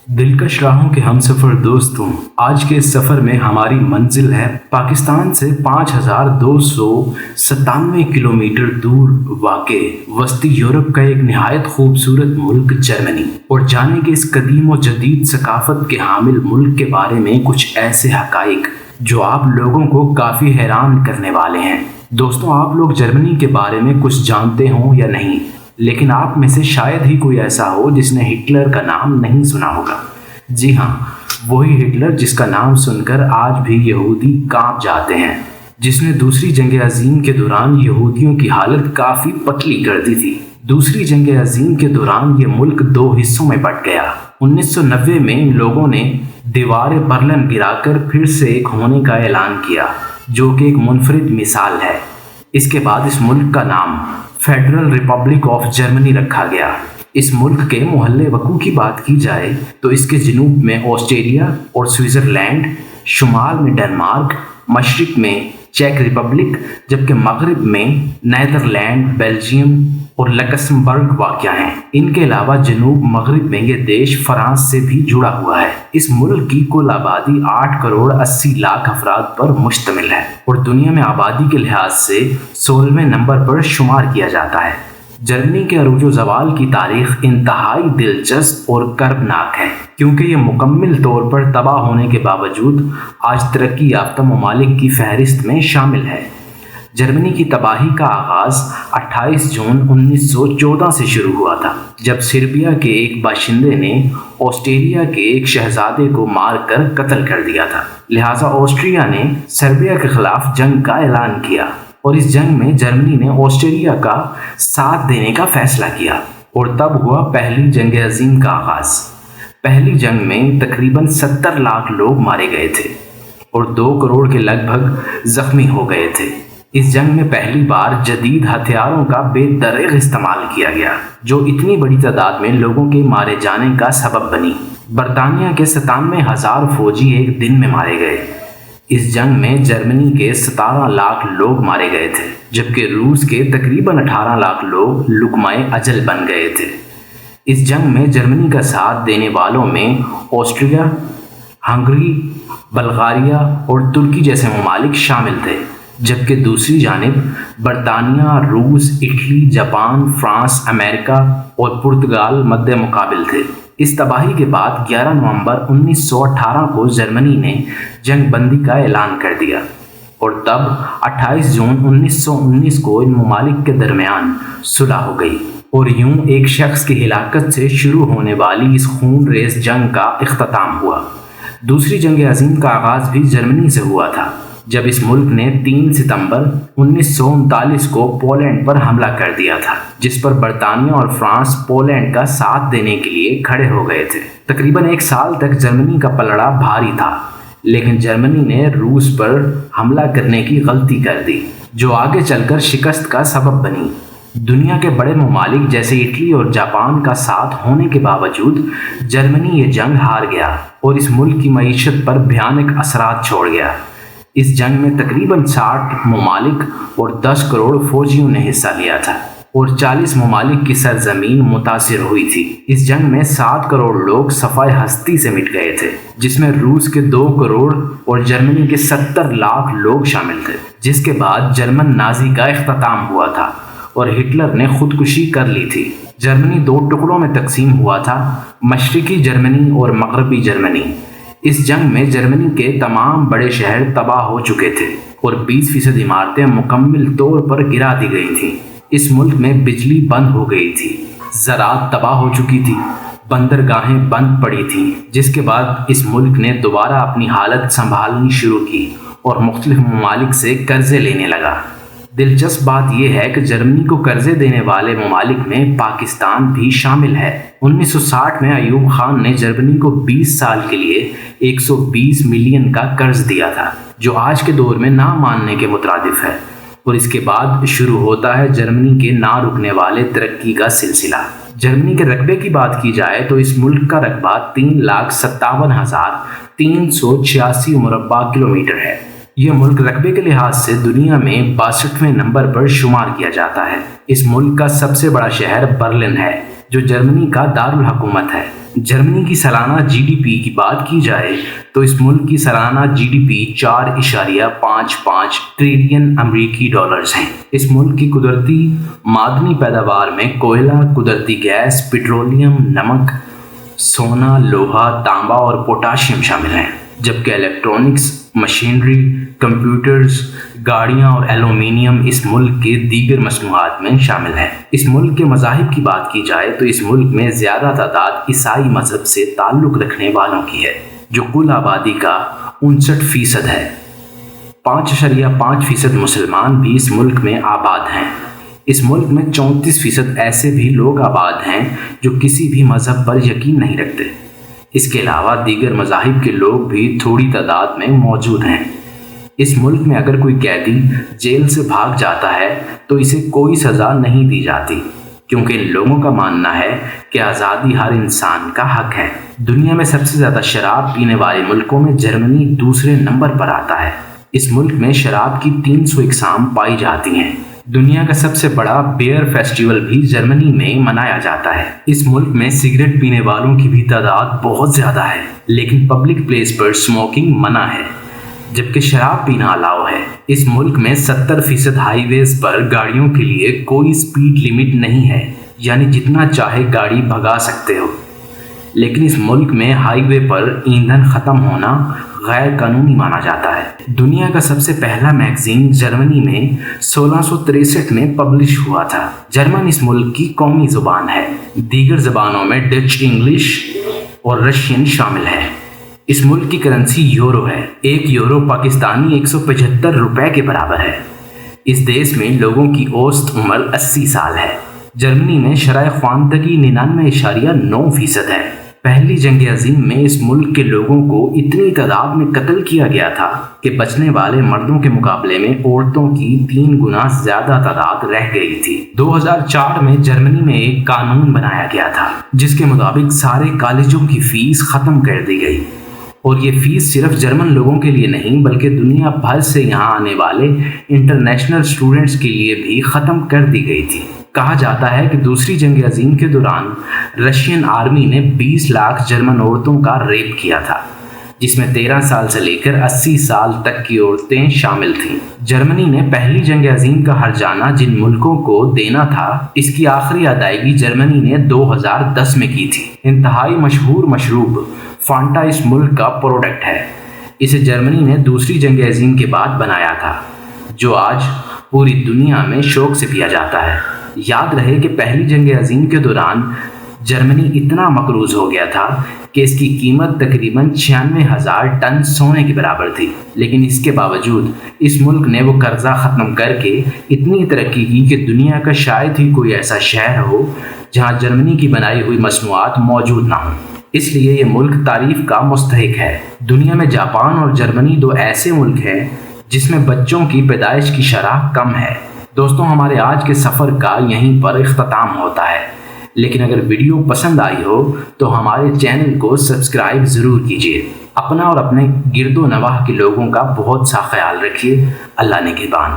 دلکش راہوں کے ہمسفر دوستوں، آج کے اس سفر میں ہماری منزل ہے پاکستان سے 5297 کلومیٹر دور واقع وسطی یورپ کا ایک نہایت خوبصورت ملک جرمنی، اور جانیں کہ اس قدیم و جدید ثقافت کے حامل ملک کے بارے میں کچھ ایسے حقائق جو آپ لوگوں کو کافی حیران کرنے والے ہیں۔ دوستوں، آپ لوگ جرمنی کے بارے میں کچھ جانتے ہوں یا نہیں، لیکن آپ میں سے شاید ہی کوئی ایسا ہو جس نے ہٹلر کا نام نہیں سنا ہوگا۔ جی ہاں، وہی ہٹلر جس کا نام سن کر آج بھی یہودی کانپ جاتے ہیں، جس نے دوسری جنگ عظیم کے دوران یہودیوں کی حالت کافی پتلی کر دی تھی۔ دوسری جنگ عظیم کے دوران یہ ملک دو حصوں میں بٹ گیا۔ 1990 میں ان لوگوں نے دیوار برلن گرا کر پھر سے ایک ہونے کا اعلان کیا، جو کہ ایک منفرد مثال ہے۔ اس کے بعد اس ملک کا نام فیڈرل ریپبلک آف جرمنی رکھا گیا۔ اس ملک کے محل وقوع کی بات کی جائے تو اس کے جنوب میں آسٹریا اور سوئٹزرلینڈ، شمال میں ڈنمارک، مشرق میں چیک ریپبلک، جبکہ مغرب میں نیدرلینڈ، بیلجیم اور لکسمبرگ واقع ہیں۔ ان کے علاوہ جنوب مغرب میں یہ دیش فرانس سے بھی جڑا ہوا ہے۔ اس ملک کی کل آبادی 8,80,00,000 افراد پر مشتمل ہے اور دنیا میں آبادی کے لحاظ سے 16ویں نمبر پر شمار کیا جاتا ہے۔ جرمنی کے عروج و زوال کی تاریخ انتہائی دلچسپ اور کربناک ہے، کیونکہ یہ مکمل طور پر تباہ ہونے کے باوجود آج ترقی یافتہ ممالک کی فہرست میں شامل ہے۔ جرمنی کی تباہی کا آغاز 28 جون 1914 سے شروع ہوا تھا، جب سربیا کے ایک باشندے نے آسٹریا کے ایک شہزادے کو مار کر قتل کر دیا تھا۔ لہٰذا آسٹریا نے سربیا کے خلاف جنگ کا اعلان کیا، اور اس جنگ میں جرمنی نے آسٹریا کا ساتھ دینے کا فیصلہ کیا، اور تب ہوا پہلی جنگ عظیم کا آغاز۔ پہلی جنگ میں تقریباً 70 لاکھ لوگ مارے گئے تھے اور 2 کروڑ کے لگ بھگ زخمی ہو گئے تھے۔ اس جنگ میں پہلی بار جدید ہتھیاروں کا بے دریغ استعمال کیا گیا، جو اتنی بڑی تعداد میں لوگوں کے مارے جانے کا سبب بنی۔ برطانیہ کے 97,000 فوجی ایک دن میں مارے گئے۔ اس جنگ میں جرمنی کے 17 لاکھ لوگ مارے گئے تھے، جبکہ روس کے تقریباً 18 لاکھ لوگ لقمۂ اجل بن گئے تھے۔ اس جنگ میں جرمنی کا ساتھ دینے والوں میں آسٹریا، ہنگری، بلغاریہ اور ترکی جیسے ممالک شامل تھے، جبکہ دوسری جانب برطانیہ، روس، اٹلی، جاپان، فرانس، امریکہ اور پرتگال مد مقابل تھے۔ اس تباہی کے بعد 11 نومبر 1918 کو جرمنی نے جنگ بندی کا اعلان کر دیا، اور تب 28 جون 1919 کو ان ممالک کے درمیان صلح ہو گئی، اور یوں ایک شخص کی ہلاکت سے شروع ہونے والی اس خون ریز جنگ کا اختتام ہوا۔ دوسری جنگ عظیم کا آغاز بھی جرمنی سے ہوا تھا، جب اس ملک نے 3 ستمبر 1939 کو پولینڈ پر حملہ کر دیا تھا، جس پر برطانیہ اور فرانس پولینڈ کا ساتھ دینے کے لیے کھڑے ہو گئے تھے۔ تقریباً 1 سال تک جرمنی کا پلڑا بھاری تھا، لیکن جرمنی نے روس پر حملہ کرنے کی غلطی کر دی، جو آگے چل کر شکست کا سبب بنی۔ دنیا کے بڑے ممالک جیسے اٹلی اور جاپان کا ساتھ ہونے کے باوجود جرمنی یہ جنگ ہار گیا اور اس ملک کی معیشت پر بھیانک اثرات چھوڑ گیا۔ اس جنگ میں تقریباً 60 ممالک اور 10 کروڑ فوجیوں نے حصہ لیا تھا، اور 40 ممالک کی سرزمین متاثر ہوئی تھی۔ اس جنگ میں 7 کروڑ لوگ صفائے ہستی سے مٹ گئے تھے، جس میں روس کے 2 کروڑ اور جرمنی کے 70 لاکھ لوگ شامل تھے، جس کے بعد جرمن نازی کا اختتام ہوا تھا اور ہٹلر نے خودکشی کر لی تھی۔ جرمنی 2 ٹکڑوں میں تقسیم ہوا تھا، مشرقی جرمنی اور مغربی جرمنی۔ اس جنگ میں جرمنی کے تمام بڑے شہر تباہ ہو چکے تھے اور 20% عمارتیں مکمل طور پر گرا دی گئی تھیں۔ اس ملک میں بجلی بند ہو گئی تھی، زراعت تباہ ہو چکی تھی، بندرگاہیں بند پڑی تھیں، جس کے بعد اس ملک نے دوبارہ اپنی حالت سنبھالنی شروع کی اور مختلف ممالک سے قرضے لینے لگا۔ دلچسپ بات یہ ہے کہ جرمنی کو قرضے دینے والے ممالک میں پاکستان بھی شامل ہے۔ 1960 میں ایوب خان نے جرمنی کو 20 سال کے لیے 120 ملین کا قرض دیا تھا، جو آج کے دور میں نہ ماننے کے مترادف ہے، اور اس کے بعد شروع ہوتا ہے جرمنی کے نہ رکنے والے ترقی کا سلسلہ۔ جرمنی کے رقبے کی بات کی جائے تو اس ملک کا رقبہ 3,57,386 مربع کلومیٹر ہے۔ یہ ملک رقبے کے لحاظ سے دنیا میں 62ویں نمبر پر شمار کیا جاتا ہے۔ اس ملک کا سب سے بڑا شہر برلن ہے، جو جرمنی کا دارالحکومت ہے۔ جرمنی کی سالانہ جی ڈی پی کی بات کی جائے تو اس ملک کی سالانہ جی ڈی پی 4.55 ٹریلین امریکی ڈالرز ہیں۔ اس ملک کی قدرتی معدنی پیداوار میں کوئلہ، قدرتی گیس، پیٹرولیم، نمک، سونا، لوہا، تانبا اور پوٹاشیم شامل ہیں، جبکہ الیکٹرانکس، مشینری، کمپیوٹرز، گاڑیاں اور ایلومینیم اس ملک کے دیگر مصنوعات میں شامل ہیں۔ اس ملک کے مذاہب کی بات کی جائے تو اس ملک میں زیادہ تعداد عیسائی مذہب سے تعلق رکھنے والوں کی ہے، جو کل آبادی کا 59% ہے۔ 5.5% مسلمان بھی اس ملک میں آباد ہیں۔ اس ملک میں 34% ایسے بھی لوگ آباد ہیں جو کسی بھی مذہب پر یقین نہیں رکھتے۔ اس کے علاوہ دیگر مذاہب کے لوگ بھی تھوڑی تعداد میں موجود ہیں۔ اس ملک میں اگر کوئی قیدی جیل سے بھاگ جاتا ہے تو اسے کوئی سزا نہیں دی جاتی، کیونکہ ان لوگوں کا ماننا ہے کہ آزادی ہر انسان کا حق ہے۔ دنیا میں سب سے زیادہ شراب پینے والے ملکوں میں جرمنی دوسرے نمبر پر آتا ہے۔ اس ملک میں شراب کی 300 اقسام پائی جاتی ہیں۔ دنیا کا سب سے بڑا بیئر فیسٹیول بھی جرمنی میں منایا جاتا ہے۔ اس ملک میں سگریٹ پینے والوں کی بھی تعداد بہت زیادہ ہے، لیکن پبلک پلیس پر اسموکنگ منع ہے، جبکہ شراب پینا الاؤ ہے۔ اس ملک میں 70% ہائی ویز پر گاڑیوں کے لیے کوئی سپیڈ لمٹ نہیں ہے، یعنی جتنا چاہے گاڑی بھگا سکتے ہو۔ لیکن اس ملک میں ہائی وے پر ایندھن ختم ہونا غیر قانونی مانا جاتا ہے۔ دنیا کا سب سے پہلا میگزین جرمنی میں 1663 میں پبلش ہوا تھا۔ جرمن اس ملک کی قومی زبان ہے۔ دیگر زبانوں میں ڈچ، انگلش اور رشین شامل ہے۔ اس ملک کی کرنسی یورو ہے۔ 1 یورو پاکستانی 175 روپے کے برابر ہے۔ اس دیش میں لوگوں کی اوسط عمر 80 سال ہے۔ جرمنی میں شرح خواندگی 99.9% ہے۔ پہلی جنگ عظیم میں اس ملک کے لوگوں کو اتنی تعداد میں قتل کیا گیا تھا کہ بچنے والے مردوں کے مقابلے میں عورتوں کی 3 گنا زیادہ تعداد رہ گئی تھی۔ 2004 میں جرمنی میں ایک قانون بنایا گیا تھا جس کے مطابق سارے کالجوں کی فیس ختم کر دی گئی، اور یہ فیس صرف جرمن لوگوں کے لیے نہیں بلکہ دنیا بھر سے یہاں آنے والے انٹرنیشنل اسٹوڈنٹس کے لیے بھی ختم کر دی گئی تھی۔ کہا جاتا ہے کہ دوسری جنگ عظیم کے دوران رشین آرمی نے 20 لاکھ جرمن عورتوں کا ریپ کیا تھا، جس میں 13 سال سے لے کر 80 سال تک کی عورتیں شامل تھیں۔ جرمنی نے پہلی جنگ عظیم کا ہرجانہ جن ملکوں کو دینا تھا، اس کی آخری ادائیگی جرمنی نے 2010 میں کی تھی۔ انتہائی مشہور مشروب فانٹا اس ملک کا پروڈکٹ ہے۔ اسے جرمنی نے دوسری جنگ عظیم کے بعد بنایا تھا، جو آج پوری دنیا میں شوق سے پیا جاتا ہے۔ یاد رہے کہ پہلی جنگ عظیم کے دوران جرمنی اتنا مقروض ہو گیا تھا کہ اس کی قیمت تقریباً 96,000 ٹن سونے کے برابر تھی، لیکن اس کے باوجود اس ملک نے وہ قرضہ ختم کر کے اتنی ترقی کی کہ دنیا کا شاید ہی کوئی ایسا شہر ہو جہاں جرمنی کی بنائی ہوئی مصنوعات موجود نہ ہوں۔ اس لیے یہ ملک تعریف کا مستحق ہے۔ دنیا میں جاپان اور جرمنی 2 ایسے ملک ہیں جس میں بچوں کی پیدائش کی شرح کم ہے۔ دوستوں، ہمارے آج کے سفر کا یہیں پر اختتام ہوتا ہے، لیکن اگر ویڈیو پسند آئی ہو تو ہمارے چینل کو سبسکرائب ضرور کیجیے۔ اپنا اور اپنے گرد و نواح کے لوگوں کا بہت سا خیال رکھیے۔ اللہ نگہبان۔